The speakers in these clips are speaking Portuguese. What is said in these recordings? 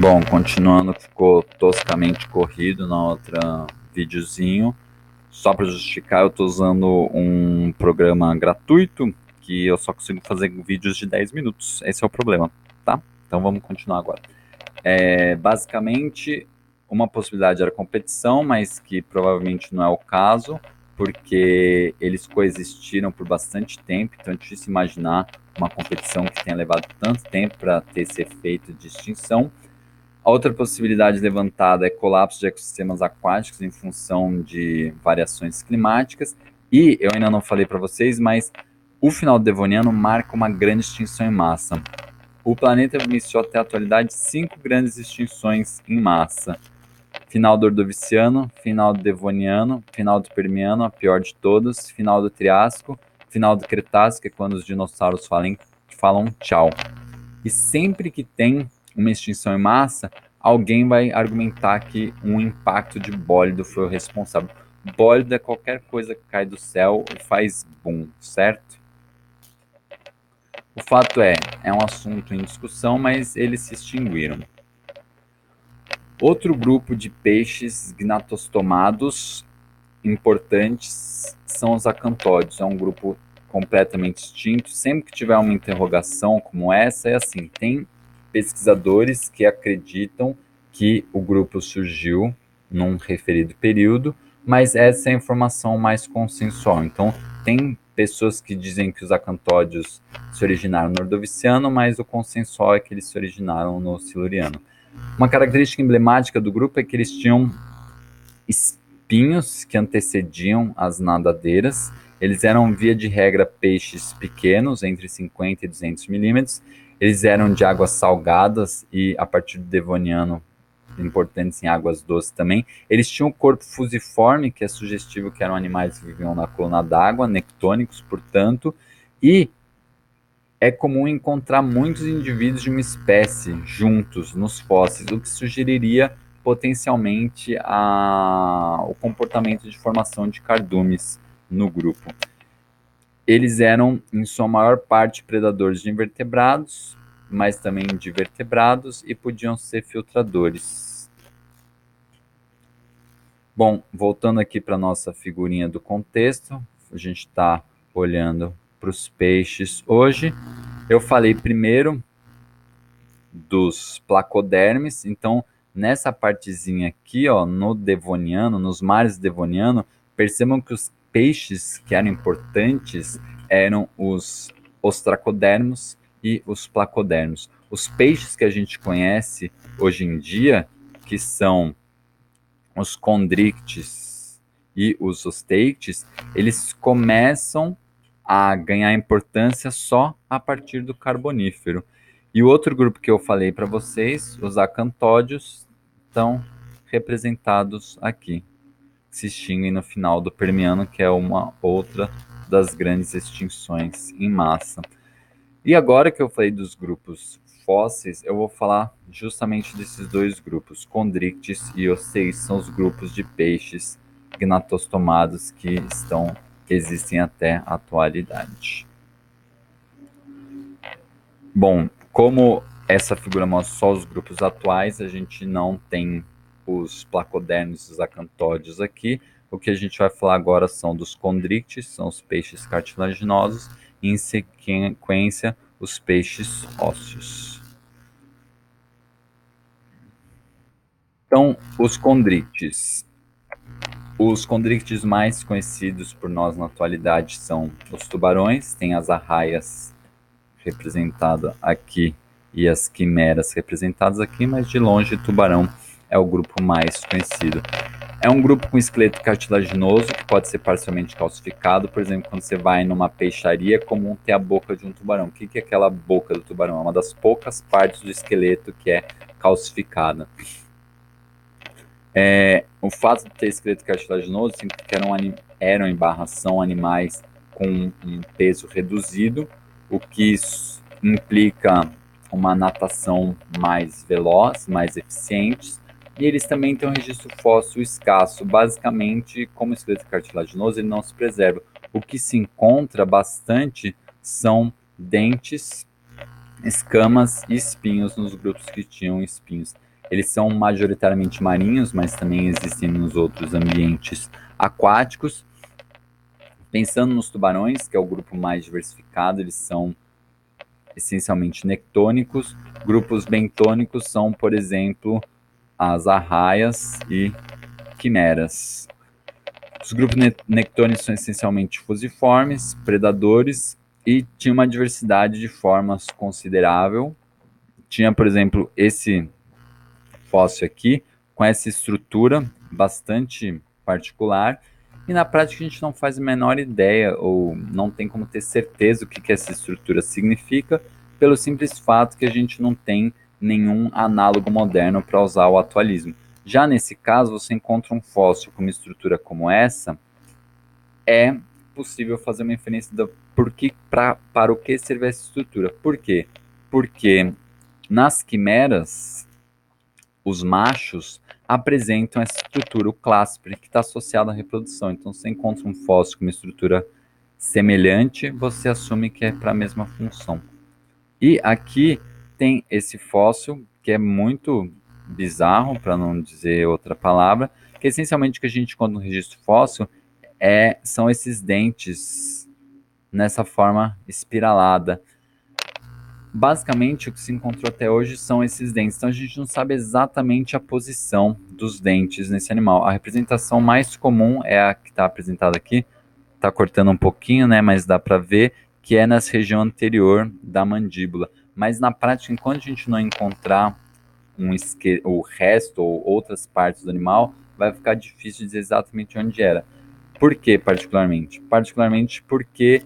Bom, continuando, ficou toscamente corrido na outra videozinho. Só para justificar, eu estou usando um programa gratuito que eu só consigo fazer vídeos de 10 minutos. Esse é o problema, tá? Então vamos continuar agora. Basicamente, uma possibilidade era competição, mas que provavelmente não é o caso, porque eles coexistiram por bastante tempo, então é difícil imaginar uma competição que tenha levado tanto tempo para ter esse efeito de extinção. A outra possibilidade levantada é colapso de ecossistemas aquáticos em função de variações climáticas. E eu ainda não falei para vocês, mas o final do Devoniano marca uma grande extinção em massa. O planeta vivenciou até a atualidade 5 grandes extinções em massa. Final do Ordoviciano, final do Devoniano, final do Permiano, a pior de todas, final do Triássico, final do Cretácico, que é quando os dinossauros falam tchau. E sempre que tem uma extinção em massa, alguém vai argumentar que um impacto de bólido foi o responsável. Bólido é qualquer coisa que cai do céu e faz boom, certo? O fato é um assunto em discussão, mas eles se extinguiram. Outro grupo de peixes gnatostomados importantes são os acantóides. É um grupo completamente extinto. Sempre que tiver uma interrogação como essa, é assim, tem pesquisadores que acreditam que o grupo surgiu num referido período, mas essa é a informação mais consensual. Então, tem pessoas que dizem que os acantóides se originaram no Ordoviciano, mas o consensual é que eles se originaram no Siluriano. Uma característica emblemática do grupo é que eles tinham espinhos que antecediam as nadadeiras. Eles eram, via de regra, peixes pequenos, entre 50 e 200 milímetros. Eles eram de águas salgadas e, a partir do Devoniano, importantes em águas doces também. Eles tinham um corpo fusiforme, que é sugestivo que eram animais que viviam na coluna d'água, nectônicos, portanto, e é comum encontrar muitos indivíduos de uma espécie juntos nos fósseis, o que sugeriria potencialmente o comportamento de formação de cardumes no grupo. Eles eram, em sua maior parte, predadores de invertebrados, mas também de vertebrados, e podiam ser filtradores. Bom, voltando aqui para a nossa figurinha do contexto, a gente está olhando para os peixes hoje. Eu falei primeiro dos placodermes, então nessa partezinha aqui, ó, no Devoniano, nos mares Devoniano, percebam que os peixes que eram importantes eram os ostracodermos e os placodermos. Os peixes que a gente conhece hoje em dia, que são os condrictes e os osteictes, eles começam a ganhar importância só a partir do Carbonífero. E o outro grupo que eu falei para vocês, os acantódeos, estão representados aqui, se extinguem no final do Permiano, que é uma outra das grandes extinções em massa. E agora que eu falei dos grupos fósseis, eu vou falar justamente desses dois grupos, Condrictis e Oceis, são os grupos de peixes gnatostomados que existem até a atualidade. Bom, como essa figura mostra só os grupos atuais, a gente não tem os placodermos e os acantódeos aqui. O que a gente vai falar agora são dos condrictis, são os peixes cartilaginosos, e em sequência os peixes ósseos. Então, os condrictis. Os condrictis mais conhecidos por nós na atualidade são os tubarões, tem as arraias representadas aqui e as quimeras representadas aqui, mas de longe tubarão é o grupo mais conhecido. É um grupo com esqueleto cartilaginoso que pode ser parcialmente calcificado. Por exemplo, quando você vai numa peixaria, é comum ter a boca de um tubarão. O que é aquela boca do tubarão? É uma das poucas partes do esqueleto que é calcificada. O fato de ter esqueleto cartilaginoso significa que eram em barra são animais com um peso reduzido, o que implica uma natação mais veloz, mais eficiente, e eles também têm um registro fóssil escasso. Basicamente, como o esqueleto cartilaginoso, ele não se preserva. O que se encontra bastante são dentes escamas e espinhos nos grupos que tinham espinhos. Eles são majoritariamente marinhos, mas também existem nos outros ambientes aquáticos. Pensando nos tubarões, que é o grupo mais diversificado, eles são essencialmente nectônicos. Grupos bentônicos são, por exemplo, as arraias e quimeras. Os grupos nectônicos são essencialmente fusiformes, predadores, e tinha uma diversidade de formas considerável. Tinha, por exemplo, esse fóssil aqui, com essa estrutura bastante particular, e na prática a gente não faz a menor ideia, ou não tem como ter certeza o que essa estrutura significa, pelo simples fato que a gente não tem nenhum análogo moderno para usar o atualismo. Já nesse caso, você encontra um fóssil com uma estrutura como essa, é possível fazer uma inferência para o que serve essa estrutura. Por quê? Porque nas quimeras, os machos apresentam essa estrutura, o cláspide, que está associado à reprodução. Então, você encontra um fóssil com uma estrutura semelhante, você assume que é para a mesma função. E aqui tem esse fóssil, que é muito bizarro, para não dizer outra palavra, que essencialmente o que a gente encontra no registro fóssil são esses dentes nessa forma espiralada. Basicamente, o que se encontrou até hoje são esses dentes. Então, a gente não sabe exatamente a posição dos dentes nesse animal. A representação mais comum é a que está apresentada aqui. Está cortando um pouquinho, né? Mas dá para ver que é nessa região anterior da mandíbula. Mas na prática, enquanto a gente não encontrar o resto ou outras partes do animal, vai ficar difícil dizer exatamente onde era. Por que, particularmente? Particularmente porque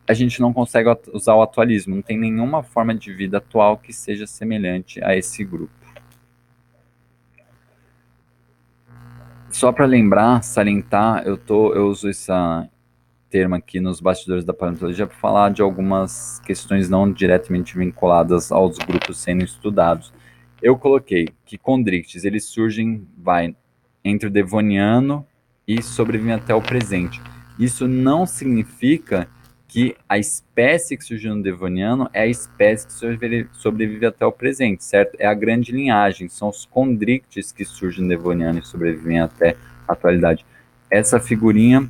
a gente não consegue usar o atualismo, não tem nenhuma forma de vida atual que seja semelhante a esse grupo. Só para lembrar, salientar, eu uso esse termo aqui nos bastidores da paleontologia para falar de algumas questões não diretamente vinculadas aos grupos sendo estudados. Eu coloquei que condrictes, eles surgem, entre o Devoniano e sobrevivem até o presente. Isso não significa que a espécie que surgiu no Devoniano é a espécie que sobrevive até o presente, certo? É a grande linhagem, são os condrictes que surgem no Devoniano e sobrevivem até a atualidade. Essa figurinha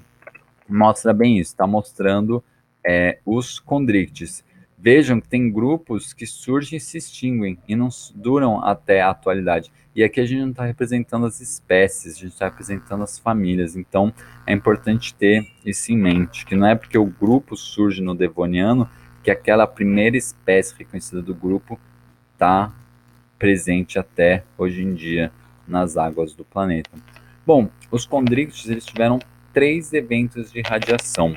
mostra bem isso, está mostrando os condrictes. Vejam que tem grupos que surgem e se extinguem e não duram até a atualidade. E aqui a gente não está representando as espécies, a gente está representando as famílias. Então é importante ter isso em mente, que não é porque o grupo surge no Devoniano que aquela primeira espécie reconhecida do grupo está presente até hoje em dia nas águas do planeta. Bom, os condrictes eles tiveram 3 eventos de radiação.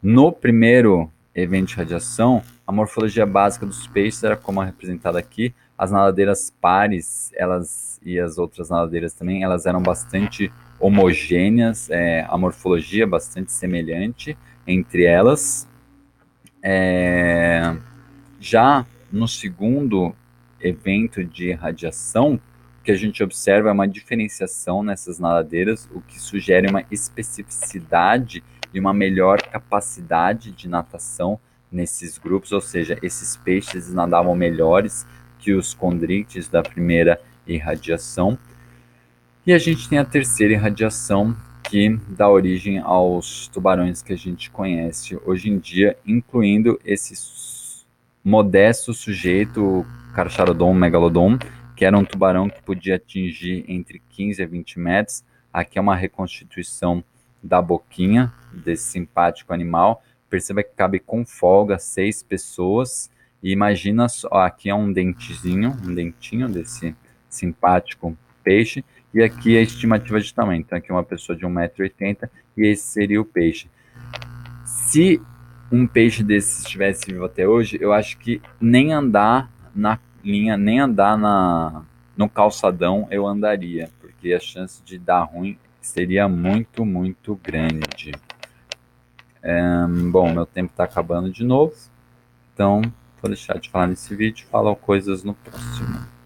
No primeiro evento de radiação, a morfologia básica dos peixes era como é representada aqui. As nadadeiras pares, e as outras nadadeiras também, elas eram bastante homogêneas, a morfologia bastante semelhante entre elas. Já no segundo evento de radiação, o que a gente observa é uma diferenciação nessas nadadeiras, o que sugere uma especificidade e uma melhor capacidade de natação nesses grupos, ou seja, esses peixes nadavam melhores que os condrictes da primeira irradiação. E a gente tem a terceira irradiação, que dá origem aos tubarões que a gente conhece hoje em dia, incluindo esse modesto sujeito, o Carcharodon megalodon, que era um tubarão que podia atingir entre 15 a 20 metros. Aqui é uma reconstituição da boquinha desse simpático animal. Perceba que cabe com folga 6 pessoas. E imagina só, aqui é um dentinho desse simpático peixe. E aqui a estimativa de tamanho. Então aqui uma pessoa de 1,80 m e esse seria o peixe. Se um peixe desse estivesse vivo até hoje, eu acho que nem andar na linha, nem andar no calçadão eu andaria, porque a chance de dar ruim seria muito, muito grande. Bom, meu tempo está acabando de novo, então vou deixar de falar nesse vídeo e falar coisas no próximo.